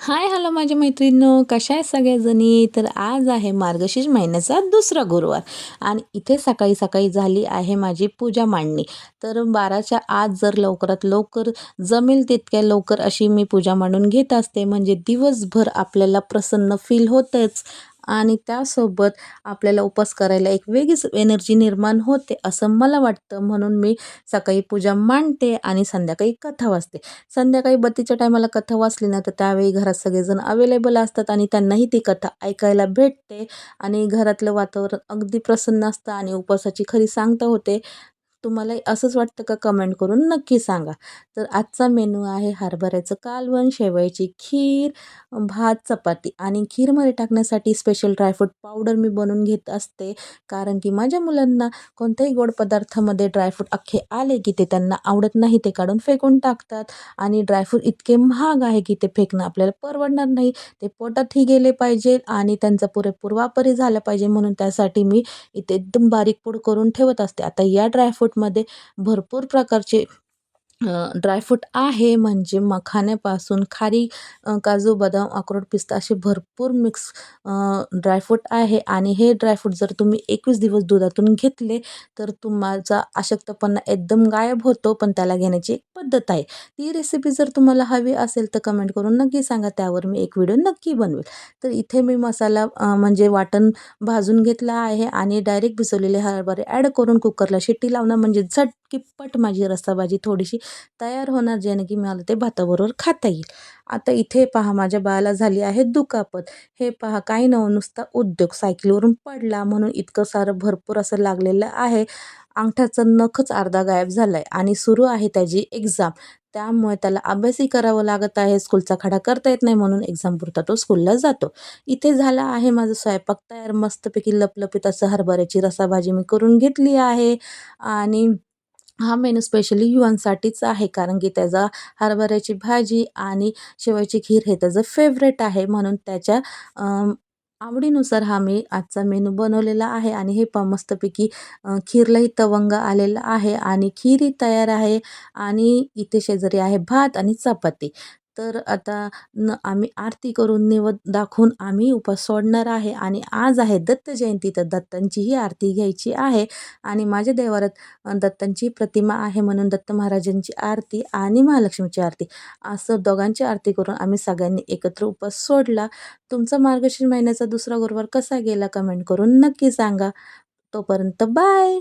हाय, hello माझ्या मैत्रिणींनो, कशा आहे सगळ्याजणी? तर आज आहे मार्गशीर्ष महिन्याचा दुसरा गुरुवार आणि इथे सकाळी सकाळी झाली आहे माझी पूजा मांडणी. तर 12च्या आत जर लवकरात लवकर जमेल तितक्या लवकर अशी मी पूजा मांडून घेत असते, म्हणजे दिवसभर आपल्याला प्रसन्न फील होतंच आणि त्यासोबत आपल्याला उपवास करायला एक वेगळीच एनर्जी निर्माण होते असं मला वाटतं. म्हणून मी सकाळी पूजा मांडते आणि संध्याकाळी कथा वाचते. संध्याकाळी बत्तीच्या टायमाला कथा वाचली ना, तर त्यावेळी घरात सगळेजण अवेलेबल असतात आणि त्यांनाही ती कथा ऐकायला भेटते आणि घरातलं वातावरण अगदी प्रसन्न असतं आणि उपवासाची खरी सांगता होते. तुम्हालाही असंच वाटतं का? कमेंट करून नक्की सांगा. तर आजचा मेनू आहे हरभऱ्याचं कालवण, शेवयाची खीर, भात, चपाती आणि खीरमध्ये टाकण्यासाठी स्पेशल ड्रायफ्रूट पावडर मी बनवून घेत असते. कारण की माझ्या मुलांना कोणत्याही गोड पदार्थामध्ये ड्रायफ्रूट अख्खे आले की ते त्यांना आवडत नाही, ते काढून फेकून टाकतात आणि ड्रायफ्रूट इतके महाग आहे की ते फेकणं आपल्याला परवडणार नाही. ते पोटातही गेले पाहिजे आणि त्यांचा पुरेपूर वापरही झाला पाहिजे, म्हणून त्यासाठी मी इथे एकदम बारीक पूड करून ठेवत असते. आता या ड्रायफ्रूटमध्ये भरपूर प्रकारचे ड्रायफ्रूट आहे, म्हणजे मखाण्यापासून खारी, काजू, बदाम, अक्रोड, पिस्ता असे भरपूर मिक्स ड्रायफ्रूट आहे आणि हे ड्रायफ्रूट जर तुम्ही 21 दिवस दुधातून घेतले तर तुमचा अशक्तपणा एकदम गायब होतो. पण त्याला घेण्याची एक पद्धत आहे. ती रेसिपी जर तुम्हाला हवी असेल तर कमेंट करून नक्की सांगा. त्यावर मी एक व्हिडिओ नक्की बनवेल. तर इथे मी मसाला म्हणजे वाटण भाजून घेतला आहे आणि डायरेक्ट भिजवलेले हरभरे ॲड करून कुकरला शिट्टी लावणं, म्हणजे झटकीपट माझी रस्साभाजी थोडीशी तयार होणार, जेणे की मला ते भाताबरोबर खाता येईल. आता इथे पहा, माझ्या बाळाला झाली आहे दुखापत. हे पहा, काही नव्हे नुसता उद्योग, सायकलीवरून पडला म्हणून इतकं सारं भरपूर असं लागलेलं आहे. अंगठ्याचा नखच अर्धा गायब झालाय आणि सुरू आहे त्याची एक्झाम. त्यामुळे त्याला अभ्यासही करावं लागत आहे. स्कूलचा खडा करता येत नाही, म्हणून एक्झामपुरता तो स्कूलला जातो. इथे झाला आहे माझा स्वयंपाक तयार. मस्तपैकी लपलपीत असं हरभऱ्याची रसाभाजी मी करून घेतली आहे आणि हा मेनू स्पेशली युवांसाठीच आहे, कारण की त्याचा हरभऱ्याची भाजी आणि शेवयाची खीर हे त्याचं फेवरेट आहे. म्हणून त्याच्या आवडीनुसार हा मी आजचा मेनू बनवलेला आहे आणि हे मस्तपैकी खीरलाही तवंग आलेला आहे आणि खीरही तयार आहे आणि इथे शेजारी आहे भात आणि चपाती. तर आता आम्ही आरती करून नैवेद्य दाखवून आम्ही उपवास सोडणार आहे आणि आज आहे दत्त जयंती, तर दत्तांचीही आरती घ्यायची आहे आणि माझ्या देवारात दत्तांची प्रतिमा आहे, म्हणून दत्त महाराजांची आरती आणि महालक्ष्मीची आरती असं दोघांची आरती करून आम्ही सगळ्यांनी एकत्र उपवास सोडला. तुमचा मार्गशीर्ष महिन्याचा दुसरा गुरुवार कसा गेला? कमेंट करून नक्की सांगा. तोपर्यंत बाय.